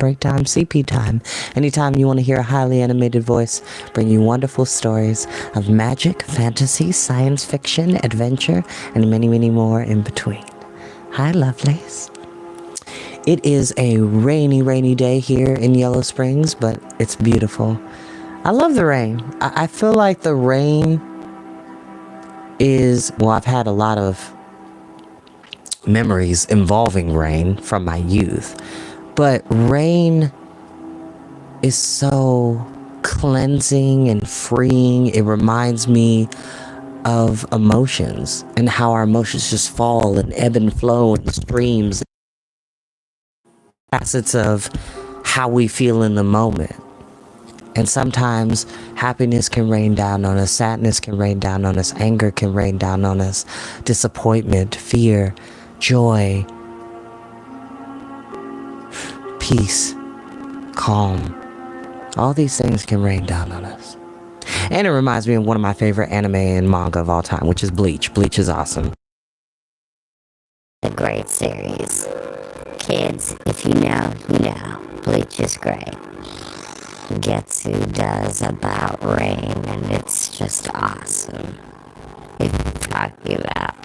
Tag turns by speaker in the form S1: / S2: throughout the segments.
S1: break time, CP time. Anytime you want to hear a highly animated voice bring you wonderful stories of magic, fantasy, science fiction, adventure, and many, many more in between. Hi, lovelies. It is a rainy, rainy day here in Yellow Springs, but it's beautiful. I love the rain. I feel like the rain is, well, I've had a lot of memories involving rain from my youth, but rain is so cleansing and freeing. It reminds me of emotions and how our emotions just fall and ebb and flow in streams, facets of how we feel in the moment. And sometimes happiness can rain down on us, sadness can rain down on us, anger can rain down on us, disappointment, fear, joy, peace, calm. All these things can rain down on us. And it reminds me of one of my favorite anime and manga of all time, which is Bleach. Bleach is awesome.
S2: A great series. Kids, if you know, you know. Bleach is great. Getsu does about rain, and it's just awesome. What are you talking about?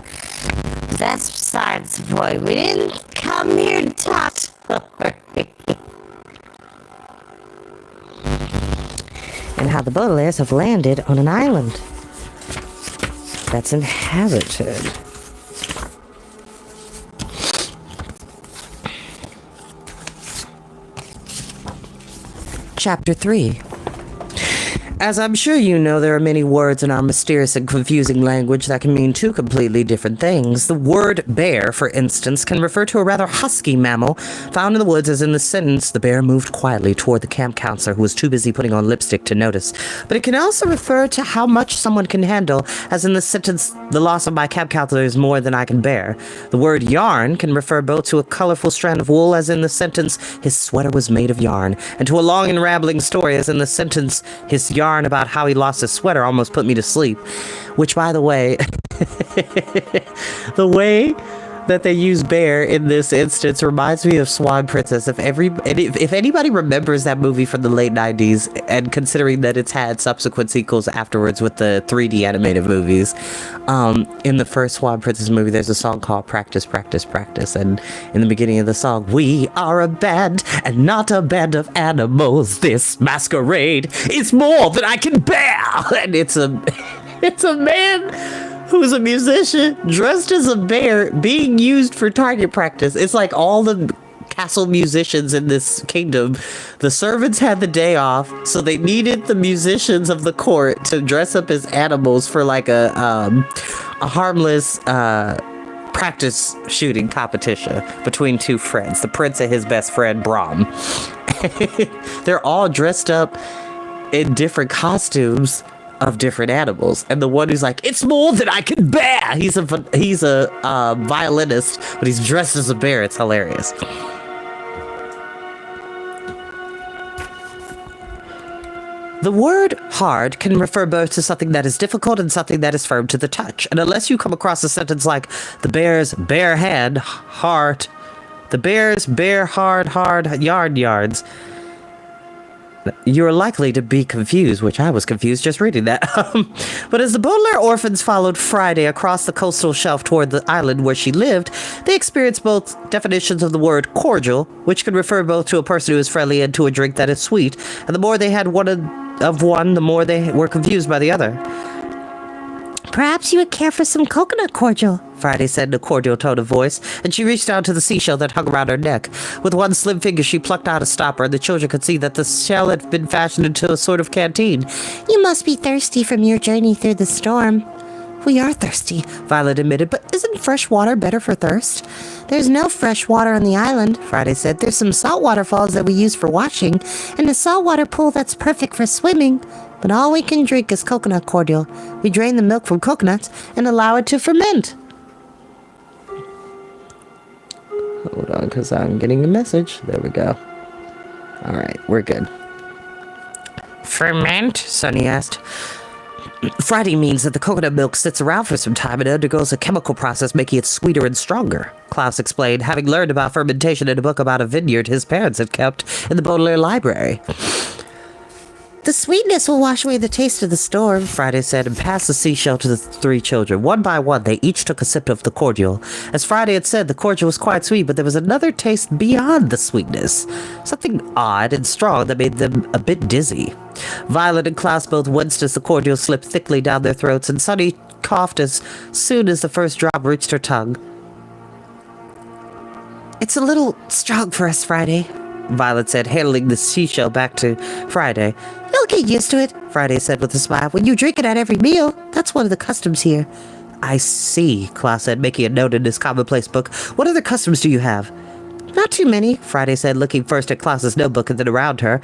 S2: But that's besides the point. We didn't come here to talk story.
S1: And how the Baudelaires have landed on an island that's inhabited. Chapter 3. As I'm sure you know, there are many words in our mysterious and confusing language that can mean two completely different things. The word bear, for instance, can refer to a rather husky mammal found in the woods, as in the sentence, the bear moved quietly toward the camp counselor who was too busy putting on lipstick to notice. But it can also refer to how much someone can handle, as in the sentence, the loss of my camp counselor is more than I can bear. The word yarn can refer both to a colorful strand of wool, as in the sentence, his sweater was made of yarn, and to a long and rambling story, as in the sentence, his yarn about how he lost his sweater almost put me to sleep. Which, by the way, the way that they use bear in this instance reminds me of Swan Princess. If anybody remembers that movie from the late 90s, and considering that it's had subsequent sequels afterwards with the 3D animated movies, in the first Swan Princess movie, there's a song called Practice, Practice, Practice. And in the beginning of the song, we are a band and not a band of animals. This masquerade is more than I can bear. And it's a man who's a musician dressed as a bear being used for target practice. It's like all the castle musicians in this kingdom, the servants had the day off, so they needed the musicians of the court to dress up as animals for like a harmless practice shooting competition between two friends, the prince and his best friend Brahm. They're all dressed up in different costumes of different animals, and the one who's like, it's more than I can bear, he's a violinist, but he's dressed as a bear. It's hilarious. The word hard can refer both to something that is difficult and something that is firm to the touch, and unless you come across a sentence like the bear's bare hand hard, the bear's bare hard yards, you're likely to be confused, which I was confused just reading that. But as the Baudelaire orphans followed Friday across the coastal shelf toward the island where she lived, they experienced both definitions of the word cordial, which can refer both to a person who is friendly and to a drink that is sweet, and the more they had one, the more they were confused by the other. Perhaps you would care for some coconut cordial, Friday said in a cordial tone of voice, and she reached down to the seashell that hung around her neck. With one slim finger, she plucked out a stopper, and the children could see that the shell had been fashioned into a sort of canteen. You must be thirsty from your journey through the storm. We are thirsty, Violet admitted, but isn't fresh water better for thirst? There's no fresh water on the island, Friday said. There's some salt waterfalls that we use for washing, and a saltwater pool that's perfect for swimming. But all we can drink is coconut cordial. We drain the milk from coconuts and allow it to ferment. Hold on, because I'm getting a message. There we go. All right, we're good. Ferment? Sonny asked. Friday means that the coconut milk sits around for some time and undergoes a chemical process making it sweeter and stronger, Klaus explained, having learned about fermentation in a book about a vineyard his parents had kept in the Baudelaire library. The sweetness will wash away the taste of the storm, Friday said, and passed the seashell to the three children. One by one, they each took a sip of the cordial. As Friday had said, the cordial was quite sweet, but there was another taste beyond the sweetness. Something odd and strong that made them a bit dizzy. Violet and Klaus both winced as the cordial slipped thickly down their throats, and Sunny coughed as soon as the first drop reached her tongue. It's a little strong for us, Friday, Violet said, handling the seashell back to Friday. You'll get used to it, Friday said with a smile. When you drink it at every meal, that's one of the customs here. I see, Klaus said, making a note in his commonplace book. What other customs do you have? Not too many, Friday said, looking first at Klaus's notebook and then around her,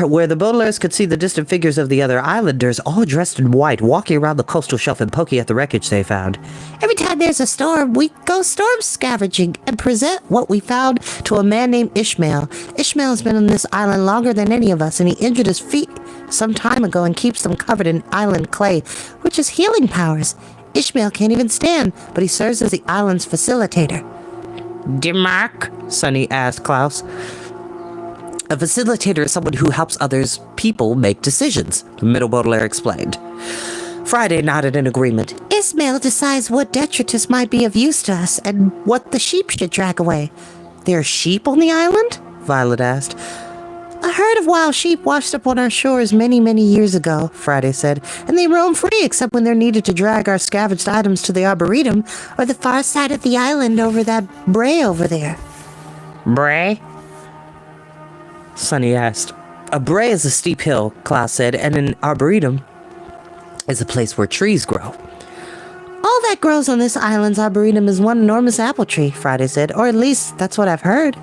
S1: where the Baudelaires could see the distant figures of the other islanders, all dressed in white, walking around the coastal shelf and poking at the wreckage they found. Every time there's a storm, we go storm scavenging and present what we found to a man named Ishmael. Ishmael has been on this island longer than any of us, and he injured his feet some time ago and keeps them covered in island clay, which is healing powers. Ishmael can't even stand, but he serves as the island's facilitator. Demark? Sunny asked Klaus. A facilitator is someone who helps others people make decisions, Middle Baudelaire explained. Friday nodded in agreement. Ismail decides what detritus might be of use to us and what the sheep should drag away. There are sheep on the island? Violet asked. A herd of wild sheep washed up on our shores many, many years ago, Friday said, and they roam free except when they're needed to drag our scavenged items to the Arboretum or the far side of the island over that brae over there. Brae? Sunny asked. A brae is a steep hill, Klaus said, and an arboretum is a place where trees grow. All that grows on this island's arboretum is one enormous apple tree, Friday said, or at least that's what I've heard.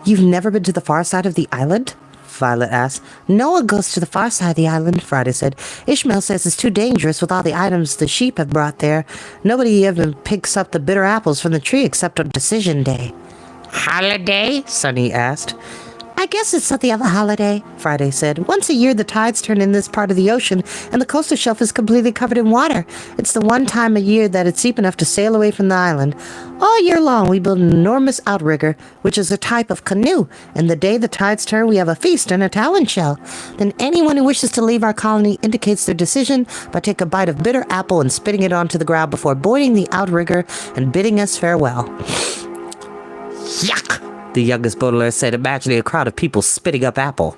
S1: You've never been to the far side of the island? Violet asked. Noah goes to the far side of the island, Friday said. Ishmael says it's too dangerous with all the items the sheep have brought there. Nobody even picks up the bitter apples from the tree except on Decision Day. Holiday? Sunny asked. I guess it's something of a holiday, Friday said. Once a year, the tides turn in this part of the ocean, and the coastal shelf is completely covered in water. It's the one time a year that it's deep enough to sail away from the island. All year long, we build an enormous outrigger, which is a type of canoe, and the day the tides turn, we have a feast and a talon shell. Then anyone who wishes to leave our colony indicates their decision by taking a bite of bitter apple and spitting it onto the ground before boarding the outrigger and bidding us farewell. Yuck! The youngest Baudelaire said, imagining a crowd of people spitting up apple.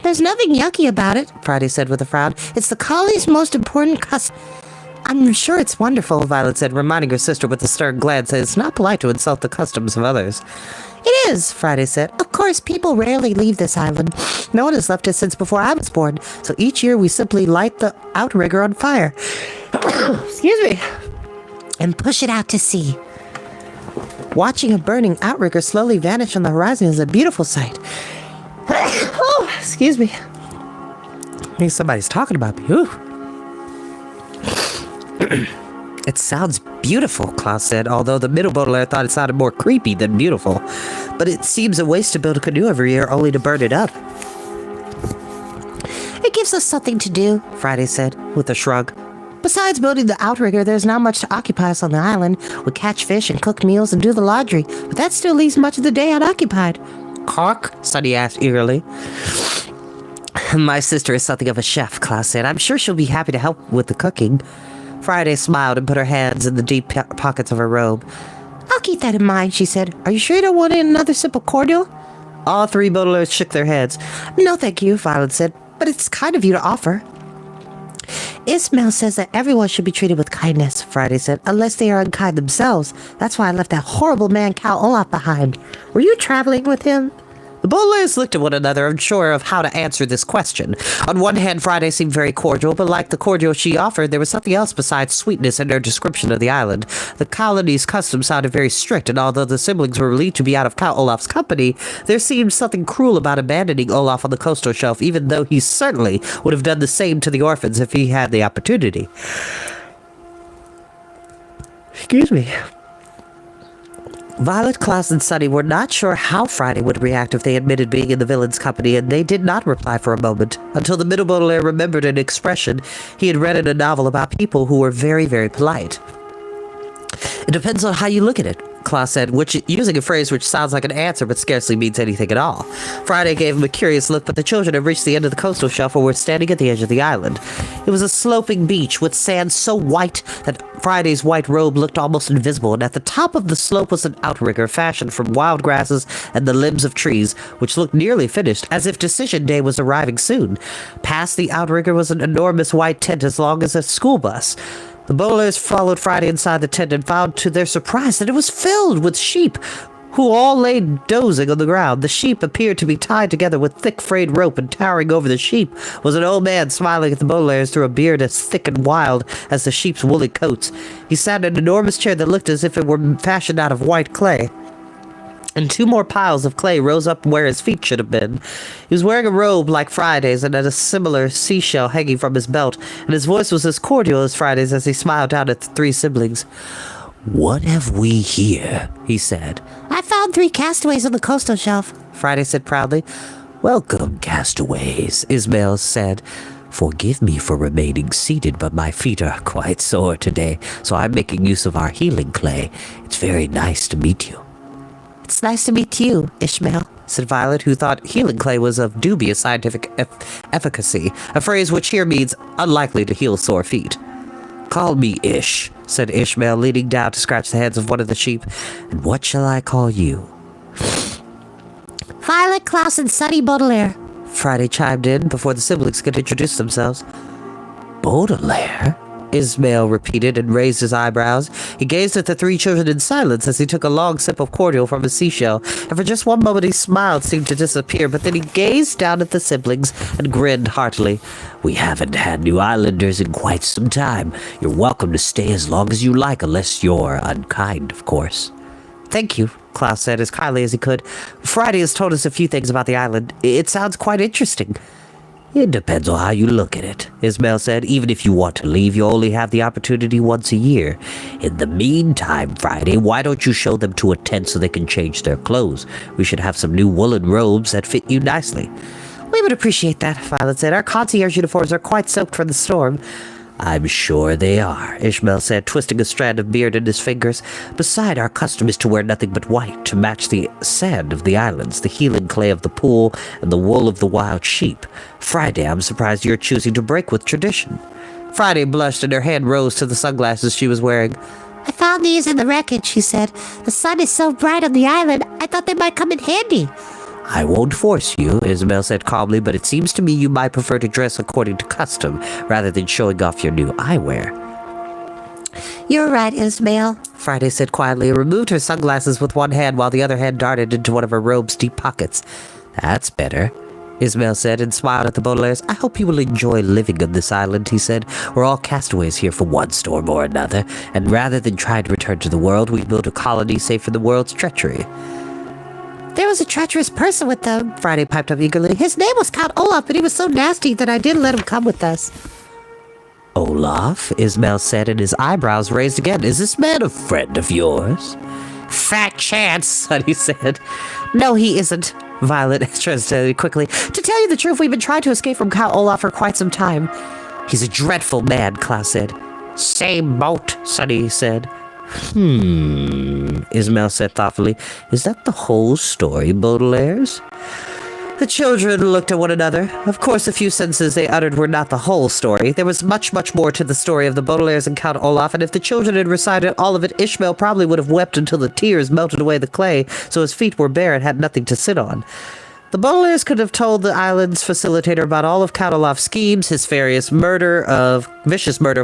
S1: There's nothing yucky about it, Friday said with a frown. It's the colony's most important custom. I'm sure it's wonderful, Violet said, reminding her sister with a stern glance that it's not polite to insult the customs of others. It is, Friday said. Of course, people rarely leave this island. No one has left it since before I was born, so each year we simply light the outrigger on fire. Excuse me. And push it out to sea. Watching a burning outrigger slowly vanish on the horizon is a beautiful sight. Oh, excuse me. I think somebody's talking about me. Ooh. It sounds beautiful, Klaus said, although the Middle Baudelaire thought it sounded more creepy than beautiful. But it seems a waste to build a canoe every year only to burn it up. It gives us something to do, Friday said, with a shrug. Besides building the outrigger, there's not much to occupy us on the island. We catch fish and cook meals and do the laundry, but that still leaves much of the day unoccupied. Cook? Sunny asked eagerly. My sister is something of a chef, Klaus said. I'm sure she'll be happy to help with the cooking. Friday smiled and put her hands in the deep pockets of her robe. I'll keep that in mind, she said. Are you sure you don't want another sip of cordial? All three Baudelaires shook their heads. No, thank you, Violet said, but it's kind of you to offer. Ismail says that everyone should be treated with kindness, Friday said, unless they are unkind themselves. That's why I left that horrible man Count Olaf behind. Were you traveling with him? The Baudelaires looked at one another, unsure of how to answer this question. On one hand, Friday seemed very cordial, but like the cordial she offered, there was something else besides sweetness in her description of the island. The colony's customs sounded very strict, and although the siblings were relieved to be out of Count Olaf's company, there seemed something cruel about abandoning Olaf on the coastal shelf, even though he certainly would have done the same to the orphans if he had the opportunity. Excuse me. Violet, Klaus, and Sunny were not sure how Friday would react if they admitted being in the villain's company, and they did not reply for a moment, until the middle Baudelaire remembered an expression he had read in a novel about people who were very, very polite. It depends on how you look at it, Klaus said, using a phrase which sounds like an answer but scarcely means anything at all. Friday gave him a curious look, but the children had reached the end of the coastal shelf and were standing at the edge of the island. It was a sloping beach with sand so white that Friday's white robe looked almost invisible, and at the top of the slope was an outrigger fashioned from wild grasses and the limbs of trees, which looked nearly finished, as if decision day was arriving soon. Past the outrigger was an enormous white tent as long as a school bus. The Baudelaires followed Friday inside the tent and found to their surprise that it was filled with sheep, who all lay dozing on the ground. The sheep appeared to be tied together with thick frayed rope, and towering over the sheep was an old man smiling at the Baudelaires through a beard as thick and wild as the sheep's woolly coats. He sat in an enormous chair that looked as if it were fashioned out of white clay, and two more piles of clay rose up where his feet should have been. He was wearing a robe like Friday's and had a similar seashell hanging from his belt, and his voice was as cordial as Friday's as he smiled down at the three siblings. "What have we here?" he said.
S2: I found 3 castaways on the coastal shelf,
S1: Friday said proudly. "Welcome, castaways," Ismail said. "Forgive me for remaining seated, but my feet are quite sore today, so I'm making use of our healing clay. It's very nice to meet you."
S2: It's nice to meet you, Ishmael,
S1: said Violet, who thought healing clay was of dubious scientific efficacy, a phrase which here means unlikely to heal sore feet. "Call me Ish," said Ishmael, leaning down to scratch the heads of one of the sheep. "And what shall I call you?"
S2: Violet, Klaus, and Sunny Baudelaire,
S1: Friday chimed in before the siblings could introduce themselves. "Baudelaire?" Ismail repeated and raised his eyebrows. He gazed at the three children in silence as he took a long sip of cordial from his seashell, and for just one moment his smile seemed to disappear, but then he gazed down at the siblings and grinned heartily. "We haven't had new islanders in quite some time. You're welcome to stay as long as you like, unless you're unkind, of course." "Thank you," Klaus said as kindly as he could. "Friday has told us a few things about the island. It sounds quite interesting." "It depends on how you look at it," Ismail said. "Even if you want to leave, you only have the opportunity once a year. In the meantime, Friday, why don't you show them to a tent so they can change their clothes? We should have some new woolen robes that fit you nicely." "We would appreciate that," Violet said. "Our concierge uniforms are quite soaked from the storm." "I'm sure they are," Ishmael said, twisting a strand of beard in his fingers. "Beside, our custom is to wear nothing but white, to match the sand of the islands, the healing clay of the pool, and the wool of the wild sheep. Friday, I'm surprised you're choosing to break with tradition." Friday blushed and her hand rose to the sunglasses she was wearing.
S2: I found these in the wreckage, she said. The sun is so bright on the island, I thought they might come in handy.
S1: "I won't force you," Isabel said calmly, "but it seems to me you might prefer to dress according to custom, rather than showing off your new eyewear."
S2: "You're right, Ismail,"
S1: Friday said quietly, and removed her sunglasses with one hand while the other hand darted into one of her robe's deep pockets. "That's better," Ismail said, and smiled at the Baudelaires. "I hope you will enjoy living on this island," he said. "We're all castaways here for one storm or another, and rather than try to return to the world, we built a colony safe from the world's treachery."
S2: "There was a treacherous person with them," Friday piped up eagerly. "His name was Count Olaf, but he was so nasty that I didn't let him come with us."
S1: "Olaf?" Ismail said, and his eyebrows raised again. "Is this man a friend of yours?"
S2: "Fat chance,"
S1: Sunny said. "No, he isn't," Violet translated quickly. "To tell you the truth, we've been trying to escape from Count Olaf for quite some time." "He's a dreadful man," Klaus said.
S2: "Same boat,"
S1: Sunny said. Ismail said thoughtfully. "Is that the whole story, Baudelaires?" The children looked at one another. Of course, the few sentences they uttered were not the whole story. There was much, much more to the story of the Baudelaires and Count Olaf, and if the children had recited all of it, Ishmael probably would have wept until the tears melted away the clay, so his feet were bare and had nothing to sit on. The Baudelaires could have told the island's facilitator about all of Count Olaf's schemes, his vicious murder of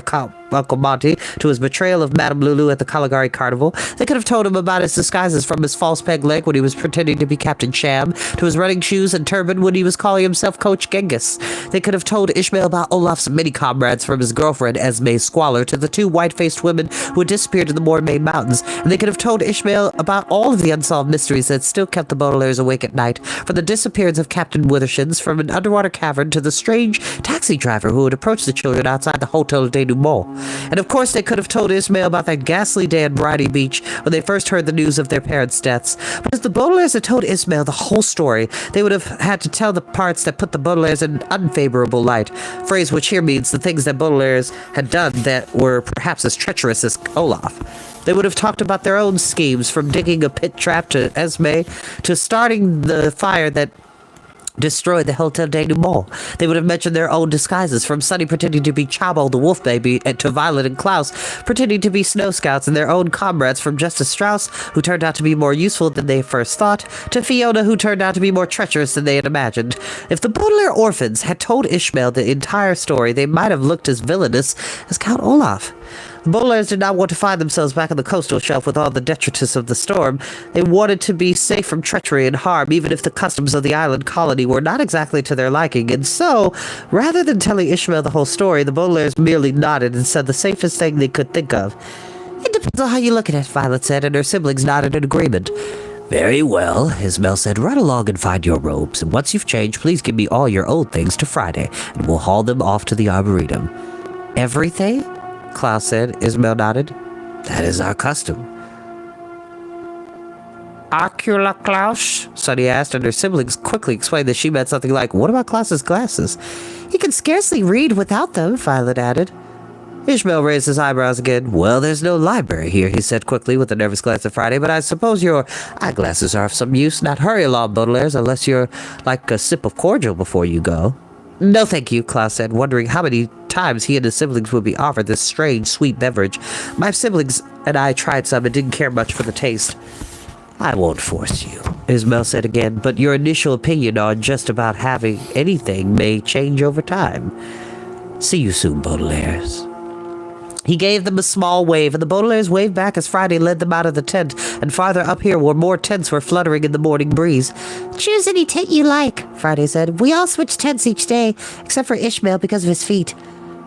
S1: Count Uncle Monty, to his betrayal of Madame Lulu at the Caligari Carnival. They could have told him about his disguises, from his false peg leg when he was pretending to be Captain Sham, to his running shoes and turban when he was calling himself Coach Genghis. They could have told Ishmael about Olaf's many comrades, from his girlfriend Esme Squalor to the two white-faced women who had disappeared in the Mormay Mountains, and they could have told Ishmael about all of the unsolved mysteries that still kept the Baudelaires awake at night, from the disappearance of Captain Withershins from an underwater cavern to the strange taxi driver who had approached the children outside the Hotel Denouement. And of course they could have told Ishmael about that ghastly day at Bridie Beach when they first heard the news of their parents' deaths. But if the Baudelaires had told Ishmael the whole story, they would have had to tell the parts that put the Baudelaires in unfavorable light, phrase which here means the things that Baudelaires had done that were perhaps as treacherous as Olaf. They would have talked about their own schemes, from digging a pit trap to Esme, to starting the fire that destroyed the Hotel Denouement. They would have mentioned their own disguises, from Sunny pretending to be Chabo the wolf baby, and to Violet and Klaus pretending to be snow scouts, and their own comrades, from Justice Strauss, who turned out to be more useful than they first thought, to Fiona, who turned out to be more treacherous than they had imagined. If the Baudelaire orphans had told Ishmael the entire story, they might have looked as villainous as Count Olaf. The Baudelaires did not want to find themselves back on the coastal shelf with all the detritus of the storm. They wanted to be safe from treachery and harm, even if the customs of the island colony were not exactly to their liking. And so, rather than telling Ishmael the whole story, the Baudelaires merely nodded and said the safest thing they could think of. "It depends on how you look at it," Violet said, and her siblings nodded in agreement. "Very well," Ismael said. "Run along and find your robes, and once you've changed, please give me all your old things to Friday, and we'll haul them off to the Arboretum." "Everything?" Klaus said. Ismael nodded. "That is our custom." "Ocula Klaus?" Sunny asked, and her siblings quickly explained that she meant something like, "What about Klaus's glasses?" "He can scarcely read without them," Violet added. Ishmael raised his eyebrows again. "Well, there's no library here," he said quickly with a nervous glance at Friday, "but I suppose your eyeglasses are of some use. Not hurry along, Baudelaires, unless you're like a sip of cordial before you go." "No, thank you," Klaus said, wondering how many times he and his siblings would be offered this strange, sweet beverage. "My siblings and I tried some and didn't care much for the taste." "I won't force you," Ismael said again, "but your initial opinion on just about having anything may change over time. See you soon, Baudelaires." He gave them a small wave, and the Baudelaires waved back as Friday led them out of the tent, and farther up here where more tents were fluttering in the morning breeze. "Choose any tent you like," Friday said. "We all switch tents each day, except for Ishmael because of his feet."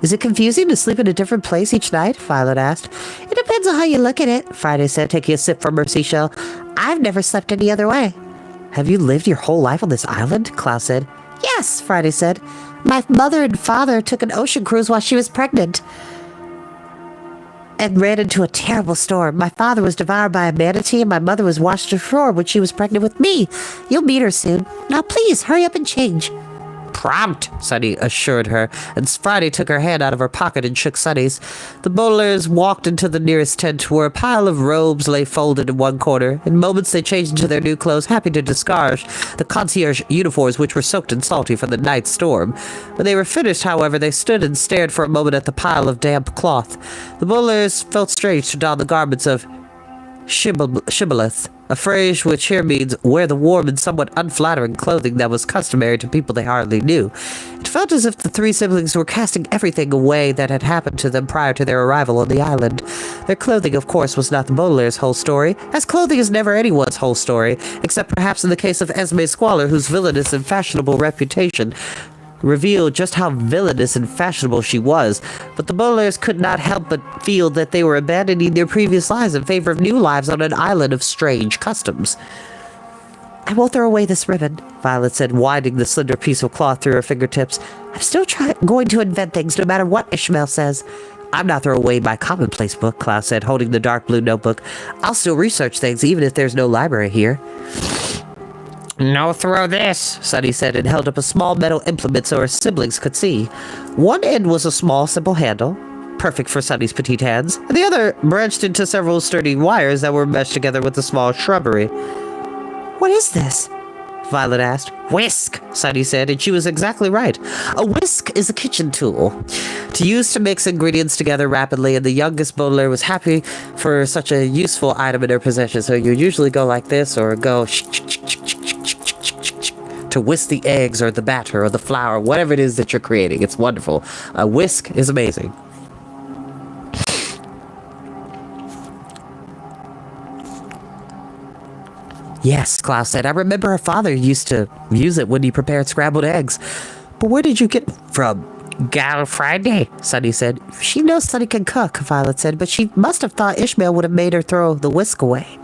S1: "Is it confusing to sleep in a different place each night?" Violet asked. "It depends on how you look at it," Friday said, taking a sip from her seashell. "I've never slept any other way." "Have you lived your whole life on this island?" Klaus said. "Yes," Friday said. "My mother and father took an ocean cruise while she was pregnant and ran into a terrible storm. My father was devoured by a manatee, and my mother was washed ashore when she was pregnant with me. You'll meet her soon. Now please, hurry up and change." "Prompt," Sunny assured her, and Friday took her hand out of her pocket and shook Sunny's. The Baudelaires walked into the nearest tent, where a pile of robes lay folded in one corner. In moments they changed into their new clothes, happy to discard the concierge uniforms which were soaked and salty from the night's storm. When they were finished, however, they stood and stared for a moment at the pile of damp cloth. The Baudelaires felt strange to don the garments of shibboleth, a phrase which here means wear the warm and somewhat unflattering clothing that was customary to people they hardly knew. It felt as if the three siblings were casting everything away that had happened to them prior to their arrival on the island. Their clothing, of course, was not the Baudelaires' whole story, as clothing is never anyone's whole story, except perhaps in the case of Esme Squalor, whose villainous and fashionable reputation revealed just how villainous and fashionable she was. But the Baudelaires could not help but feel that they were abandoning their previous lives in favor of new lives on an island of strange customs. "I won't throw away this ribbon," Violet said, winding the slender piece of cloth through her fingertips. "I'm still going to invent things, no matter what Ishmael says." "I'm not throwing away my commonplace book," Klaus said, holding the dark blue notebook. "I'll still research things, even if there's no library here." "No throw this," Sunny said, and held up a small metal implement so her siblings could see. One end was a small, simple handle, perfect for Sunny's petite hands, and the other branched into several sturdy wires that were meshed together with a small shrubbery. "What is this?" Violet asked. "Whisk," Sunny said, and she was exactly right. A whisk is a kitchen tool to use to mix ingredients together rapidly, and the youngest Baudelaire was happy for such a useful item in her possession. So you usually go like this, or go to whisk the eggs or the batter or the flour, whatever it is that you're creating. It's wonderful. A whisk is amazing. "Yes," Klaus said. "I remember her father used to use it when he prepared scrambled eggs. But where did you get it from?" "Gal Friday," Sunny said. "She knows Sunny can cook," Violet said, "but she must have thought Ishmael would have made her throw the whisk away."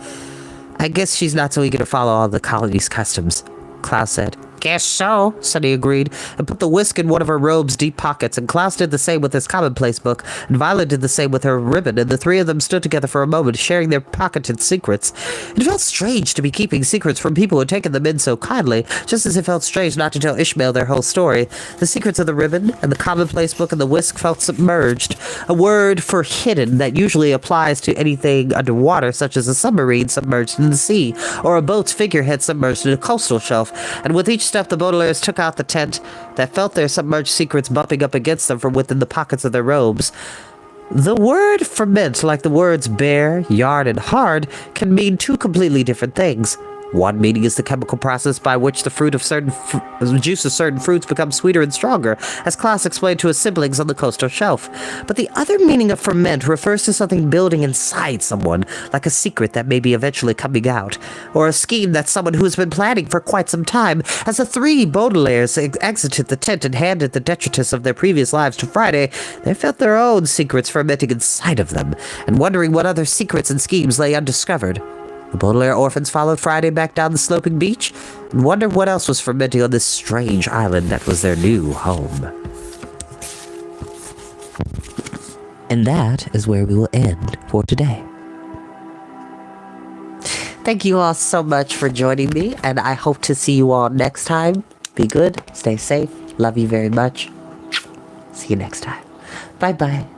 S1: "I guess she's not so eager to follow all the colony's customs," Klaus said. guess so, Sunny agreed, and put the whisk in one of her robe's deep pockets, and Klaus did the same with his commonplace book, and Violet did the same with her ribbon, and the three of them stood together for a moment, sharing their pocketed secrets. It felt strange to be keeping secrets from people who had taken them in so kindly, just as it felt strange not to tell Ishmael their whole story. The secrets of the ribbon, and the commonplace book, and the whisk felt submerged, a word for hidden that usually applies to anything underwater, such as a submarine submerged in the sea, or a boat's figurehead submerged in a coastal shelf, and with each step the Baudelaires took out the tent that felt their submerged secrets bumping up against them from within the pockets of their robes. The word ferment, like the words bear, yard, and hard, can mean two completely different things. One meaning is the chemical process by which the fruit of juice of certain fruits becomes sweeter and stronger, as Klaus explained to his siblings on the coastal shelf. But the other meaning of ferment refers to something building inside someone, like a secret that may be eventually coming out, or a scheme that someone who has been planning for quite some time. As the three Baudelaires exited the tent and handed the detritus of their previous lives to Friday, they felt their own secrets fermenting inside of them, and wondering what other secrets and schemes lay undiscovered. The Baudelaire orphans followed Friday back down the sloping beach and wondered what else was fermenting on this strange island that was their new home. And that is where we will end for today. Thank you all so much for joining me, and I hope to see you all next time. Be good, stay safe, love you very much. See you next time. Bye-bye.